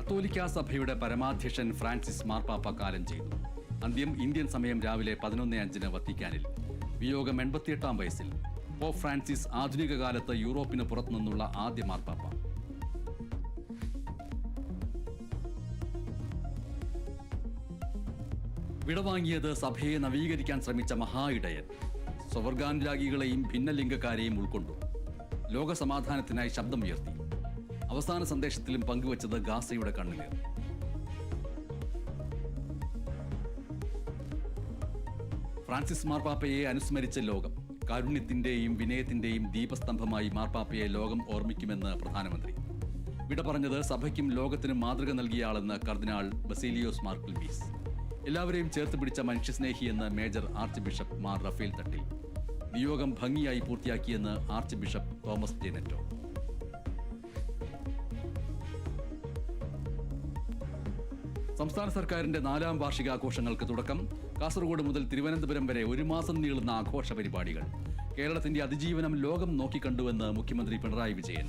കത്തോലിക്കാ സഭയുടെ പരമാധ്യക്ഷൻ ഫ്രാൻസിസ് മാർപ്പാപ്പ കാലം ചെയ്തു. അന്ത്യം ഇന്ത്യൻ സമയം രാവിലെ 11:05 വത്തിക്കാനിൽ. വിയോഗം 88-ാം വയസ്സിൽ. പോപ്പ് ഫ്രാൻസിസ് ആധുനിക കാലത്ത് യൂറോപ്പിന് പുറത്തുനിന്നുള്ള ആദ്യ മാർപ്പാപ്പ. വിടവാങ്ങിയത് സഭയെ നവീകരിക്കാൻ ശ്രമിച്ച മഹാ ഇടയൻ. സ്വർഗാനുരാഗികളെയും ഭിന്നലിംഗക്കാരെയും ഉൾക്കൊണ്ടു. ലോക സമാധാനത്തിനായി ശബ്ദമുയർത്തി. അവസാന സന്ദേശത്തിലും പങ്കുവച്ചത് ഗാസയുടെ കണ്ണുനീർ. ഫ്രാൻസിസ് മാർപ്പാപ്പയെ അനുസ്മരിച്ച ലോകം. കാരുണ്യത്തിന്റെയും വിനയത്തിന്റെയും ദീപസ്തംഭമായി മാർപ്പാപ്പയെ ലോകം ഓർമ്മിക്കുമെന്ന് പ്രധാനമന്ത്രി. വിട പറഞ്ഞത് സഭയ്ക്കും ലോകത്തിനും മാതൃക നൽകിയയാളെന്ന് കർദിനാൾ ബസേലിയോസ് മാർ ക്ലീമീസ്. എല്ലാവരെയും ചേർത്ത് പിടിച്ച മനുഷ്യസ്നേഹിയെന്ന് major archbishop Mar Raphael Thattil. നിയോഗം ഭംഗിയായി പൂർത്തിയാക്കിയെന്ന് ആർച്ച് ബിഷപ്പ് തോമസ് ജെനെറ്റോ. സംസ്ഥാന സർക്കാരിന്റെ 4ാം വാർഷികാഘോഷങ്ങൾക്ക് തുടക്കം. കാസർഗോഡ് മുതൽ തിരുവനന്തപുരം വരെ 1 മാസം നീളുന്ന ആഘോഷ പരിപാടികൾ. കേരളത്തിന്റെ അതിജീവനം ലോകം നോക്കിക്കണ്ടുവെന്ന് മുഖ്യമന്ത്രി പിണറായി വിജയൻ.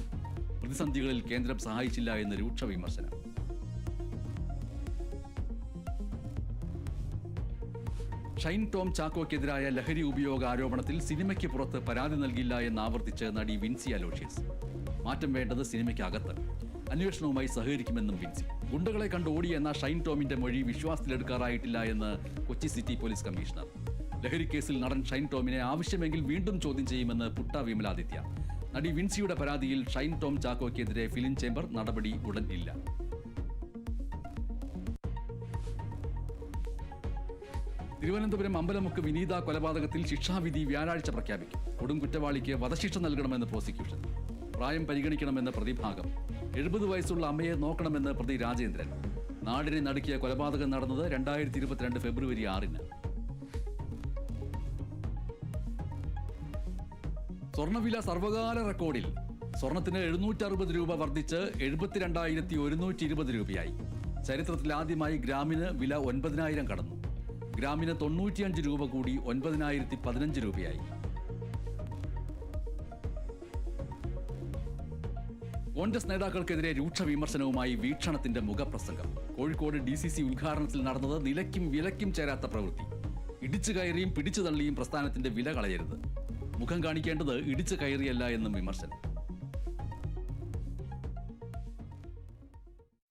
പ്രതിസന്ധികളിൽ കേന്ദ്രം സഹായിച്ചില്ല എന്ന് രൂക്ഷ വിമർശനം. ഷൈൻ ടോം ചാക്കോയ്ക്കെതിരായ ലഹരി ഉപയോഗ ആരോപണത്തിൽ സിനിമയ്ക്ക് പുറത്ത് പരാതി നൽകില്ല എന്നാവർത്തിച്ച് നടി വിൻസി അലോഷ്യസ്. മാറ്റം വേണ്ടത് സിനിമയ്ക്കകത്ത്. അന്വേഷണവുമായി സഹകരിക്കുമെന്നും വിൻസി. ഗുണ്ടകളെ കണ്ട് ഓടിയെന്ന ഷൈൻ ടോമിന്റെ മൊഴി വിശ്വാസത്തിലെടുക്കാറായിട്ടില്ല എന്ന് കൊച്ചി സിറ്റി പോലീസ് കമ്മീഷണർ. ലഹരി കേസിൽ നടൻ ഷൈൻ ടോമിനെ ആവശ്യമെങ്കിൽ വീണ്ടും ചോദ്യം ചെയ്യുമെന്ന് പുട്ട വിമലാദിത്യ. നടി വിൻസിയുടെ പരാതിയിൽ ഷൈൻ ടോം ചാക്കോയ്ക്കെതിരെ ഫിലിം ചേംബർ നടപടി ഉടൻ ഇല്ല. തിരുവനന്തപുരം അമ്പലമുക്ക് വിനീത കൊലപാതകത്തിൽ ശിക്ഷാവിധി വ്യാഴാഴ്ച പ്രഖ്യാപിക്കും. കൊടും കുറ്റവാളിക്ക് വധശിക്ഷ നൽകണമെന്ന് പ്രോസിക്യൂഷൻ. പ്രായം പരിഗണിക്കണമെന്ന് പ്രതിഭാഗം. 70 വയസ്സുള്ള അമ്മയെ നോക്കണമെന്ന് പ്രതി രാജേന്ദ്രൻ. നാടിനെ നടുക്കിയ കൊലപാതകം നടന്നത് 2022 ഫെബ്രുവരി 6-ന്. സ്വർണ്ണവില സർവകാല റെക്കോർഡിൽ. സ്വർണത്തിന് 760 രൂപ വർദ്ധിച്ച് 72,120 രൂപയായി. ചരിത്രത്തിലാദ്യമായി ഗ്രാമിന് വില 9,000 കടന്നു. ഗ്രാമിന് 95 രൂപ കൂടി 9,015 രൂപയായി. കോൺഗ്രസ് നേതാക്കൾക്കെതിരെ രൂക്ഷ വിമർശനവുമായി വീക്ഷണത്തിന്റെ മുഖപ്രസംഗം. കോഴിക്കോട് DCC ഉദ്ഘാടനത്തിൽ നടന്നത് നിലയ്ക്കും വിലയ്ക്കും ചേരാത്ത പ്രവൃത്തി. ഇടിച്ചു കയറിയും പിടിച്ചു തള്ളിയും പ്രസ്ഥാനത്തിന്റെ വില കളയരുത്. മുഖം കാണിക്കേണ്ടത് ഇടിച്ചു കയറിയല്ല എന്നും വിമർശനം.